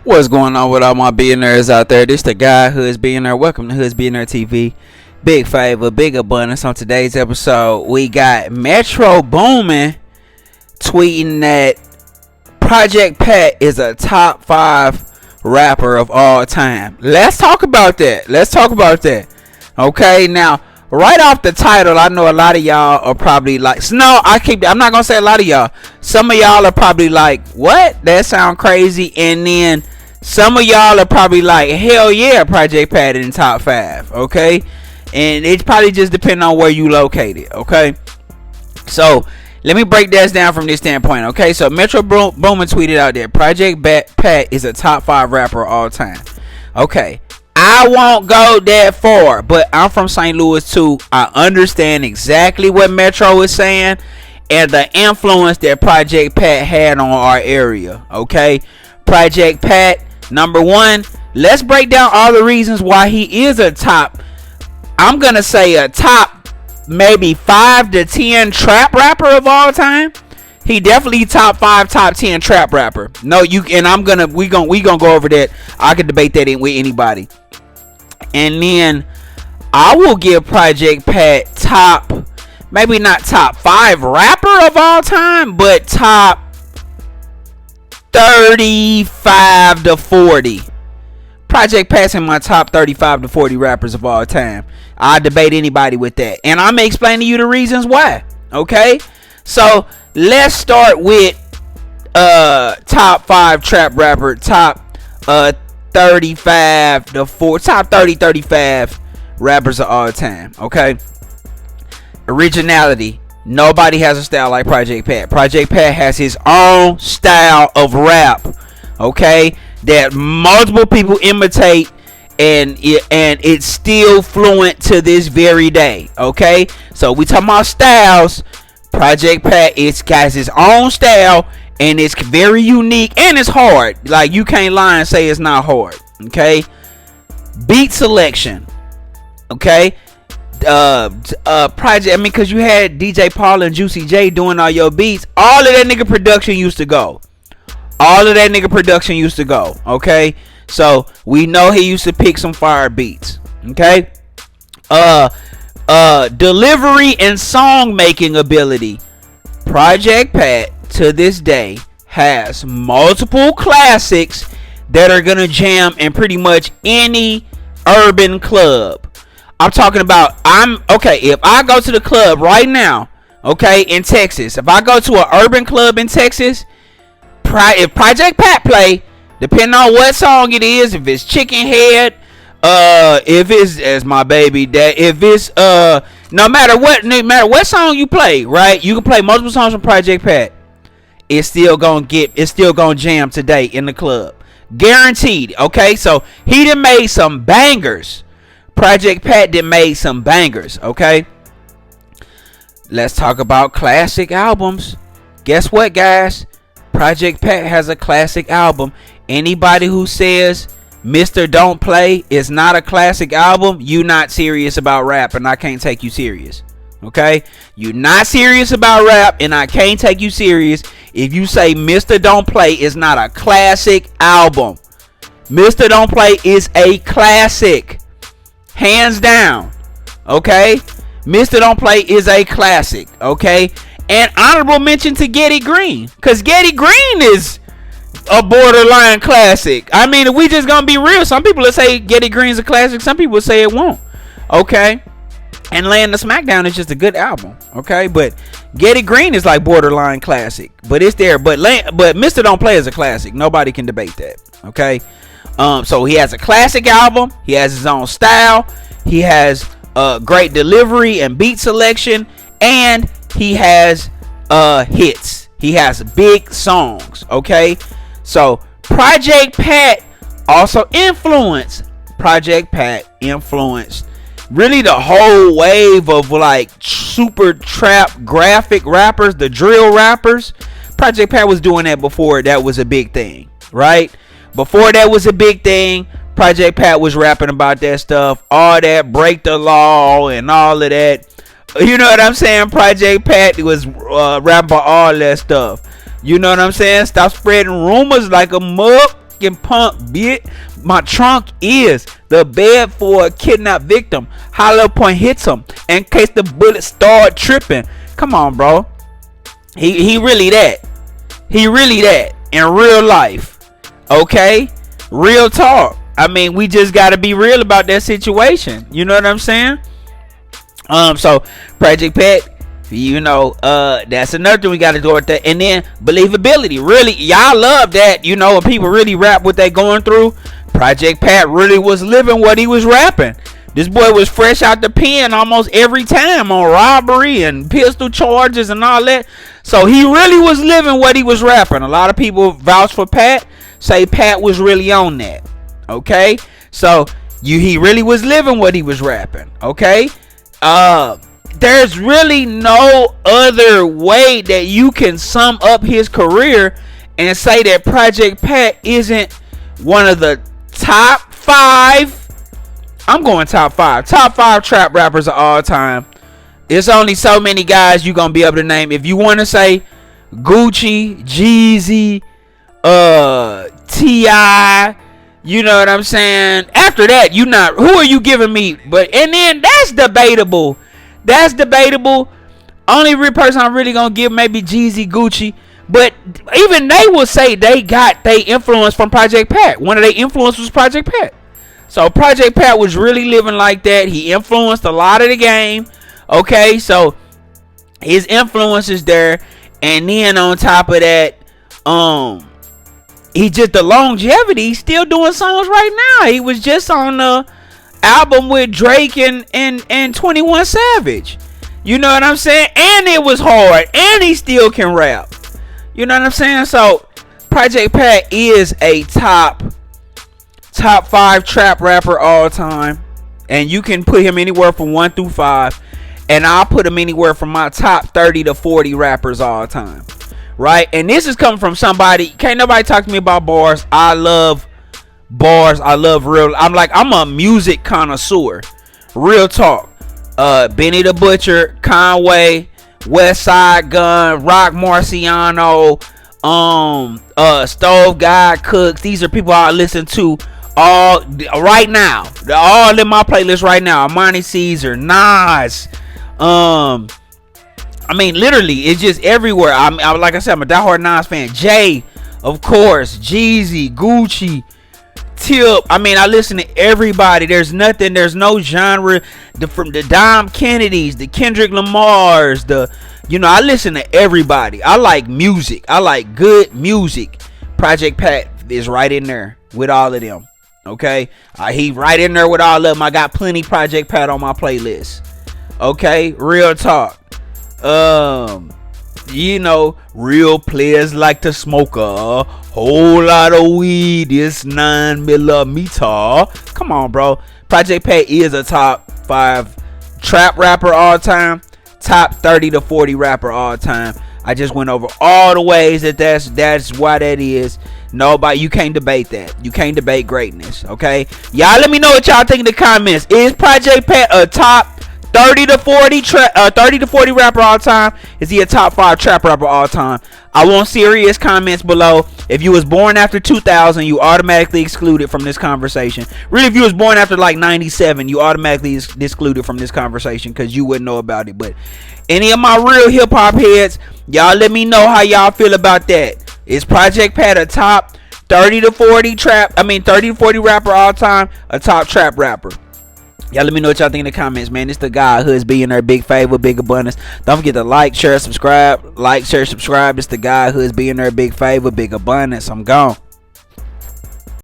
What's going on with all my billionaires out there? This the guy Hood's Billionaire. Welcome to Hood's Billionaire TV. Big favor, big abundance. On today's episode, we got Metro Boomin tweeting that Project Pat is a top 5 rapper of all time. Let's talk about that. Okay, now right off the title, I know a lot of y'all are probably like, I'm not gonna say a lot of y'all. Some of y'all are probably like, what? That sound crazy. And then some of y'all are probably like, hell yeah, Project Pat in top 5. Okay, and it's probably just depending on where you located. Okay, so let me break that down from this standpoint. Okay, so Metro Boomin tweeted out there, Project Pat is a top 5 rapper of all time. Okay, I won't go that far, but I'm from St. Louis too. I understand exactly what Metro is saying and the influence that Project Pat had on our area. Okay, Project Pat, number one, let's break down all the reasons why he is a top, I'm gonna say a top maybe 5 to 10 trap rapper of all time. He definitely top 5, top 10 trap rapper. No, you and we gonna go over that. I could debate that with anybody. And then I will give Project Pat top, maybe not top 5 rapper of all time, but top 35 to 40. Project Pat's in my top 35 to 40 rappers of all time. I debate anybody with that. And I'm explaining to you the reasons why. Okay? So let's start with top 5 trap rapper, top 35 to 40, top 35 rappers of all time. Okay, originality. Nobody has a style like Project Pat. Project Pat has his own style of rap. Okay, that multiple people imitate, and it's still fluent to this very day. Okay, so we talking about styles. Project Pat has his own style, and it's very unique, and it's hard. Like, you can't lie and say it's not hard. Okay, beat selection. Okay, project. I mean, because you had DJ Paul and Juicy J doing all your beats. All of that nigga production used to go. Okay, so we know he used to pick some fire beats. Okay, delivery and song making ability. Project Pat to this day has multiple classics that are gonna jam in pretty much any urban club. I'm talking about, if I go to the club right now, okay, in Texas, if I go to an urban club in Texas, if Project Pat play, depending on what song it is, if it's Chicken Head, if it's As My Baby Dad, if it's no matter what song you play, right? You can play multiple songs from Project Pat. It's still gonna jam today in the club. Guaranteed. Okay, so he done made some bangers. Project Pat done made some bangers. Okay, let's talk about classic albums. Guess what, guys? Project Pat has a classic album. Anybody who says Mr. Don't Play is not a classic album, you not serious about rap, and I can't take you serious. Okay, you not serious about rap, and I can't take you serious if you say Mr. Don't Play is not a classic album. Mr. Don't Play is a classic, hands down. Okay, Mr. Don't Play is a classic. Okay, and honorable mention to Getty Green, because Getty Green is a borderline classic. I mean, if we just gonna be real, some people will say Getty Green's a classic, some people will say it won't. Okay, and Land the Smackdown is just a good album. Okay, but Getty Green is like borderline classic, but it's there. But Mr. Don't Play is a classic. Nobody can debate that. Okay, so he has a classic album. He has his own style. He has great delivery and beat selection, and he has hits. He has big songs. Okay, so Project Pat also influenced. Project Pat influenced really the whole wave of like super trap graphic rappers, the drill rappers. Project Pat was doing that before that was a big thing, right? Before that was a big thing, Project Pat was rapping about that stuff, all that break the law and all of that. You know what I'm saying? Project Pat was rapping about all that stuff. You know what I'm saying? Stop spreading rumors like a motherfucking punk, bitch. My trunk is the bed for a kidnapped victim. Hollow point hits him in case the bullets start tripping. Come on, bro. He really that. He really that in real life. Okay? Real talk. I mean, we just gotta be real about that situation. You know what I'm saying? So Project Pat, you know, that's another thing we gotta do with that. And then believability. Really, y'all love that, you know, when people really rap what they going through. Project Pat really was living what he was rapping. This boy was fresh out the pen almost every time on robbery and pistol charges and all that. So he really was living what he was rapping. A lot of people vouch for Pat, say Pat was really on that. Okay? So he really was living what he was rapping. Okay? There's really no other way that you can sum up his career and say that Project Pat isn't one of the top 5. I'm going top 5 trap rappers of all time. There's only so many guys you're gonna be able to name. If you want to say Gucci, Jeezy, T.I., you know what I'm saying? After that, you not. Who are you giving me? But and then that's debatable. That's debatable. Only real person I'm really gonna give maybe Jeezy, Gucci. But even they will say they got their influence from Project Pat. One of their influences was Project Pat. So Project Pat was really living like that. He influenced a lot of the game. Okay, so his influence is there. And then on top of that, he just the longevity. He's still doing songs right now. He was just on the album with Drake and 21 Savage. You know what I'm saying? And it was hard. And he still can rap. You know what I'm saying? So Project Pat is a top 5 trap rapper all time. And you can put him anywhere from 1 through 5. And I'll put him anywhere from my top 30 to 40 rappers all time. Right? And this is coming from somebody. Can't nobody talk to me about bars. I love bars. I love real. I'm a music connoisseur. Real talk. Benny the Butcher, Conway, West Side Gun, Rock Marciano, Stove God Cooks. These are people I listen to all right now. They're all in my playlist right now. Monty Caesar, Nas. I mean, literally, it's just everywhere. Like I said, I'm a diehard Nas fan. Jay, of course, Jeezy, Gucci, Tip. I mean, I listen to everybody. There's no genre. From the Dom Kennedys, the Kendrick Lamars, I listen to everybody. I like music. I like good music. Project Pat is right in there with all of them. Okay, he right in there with all of them. I got plenty Project Pat on my playlist. Okay, real talk. Real players like to smoke a whole lot of weed. It's 9mm. Come on, bro. Project Pat is a top 5 trap rapper all time. Top 30 to 40 rapper all time. I just went over all the ways that's why that is. Nobody, you can't debate that. You can't debate greatness. Okay, y'all, let me know what y'all think in the comments. Is Project Pat a top 30 to 40 rapper all time? Is he a top 5 trap rapper all time? I want serious comments below. If you was born after 2000, you automatically excluded from this conversation. Really, if you was born after like 97, you automatically excluded from this conversation because you wouldn't know about it. But any of my real hip hop heads, y'all let me know how y'all feel about that. Is Project Pat a top 30 to 40 rapper all time? A top trap rapper? Y'all let me know what y'all think in the comments, man. It's the guy Hoods being there. Big favor, big abundance. Don't forget to like, share, subscribe. Like, share, subscribe. It's the guy Hoods being there. Big favor, big abundance. I'm gone.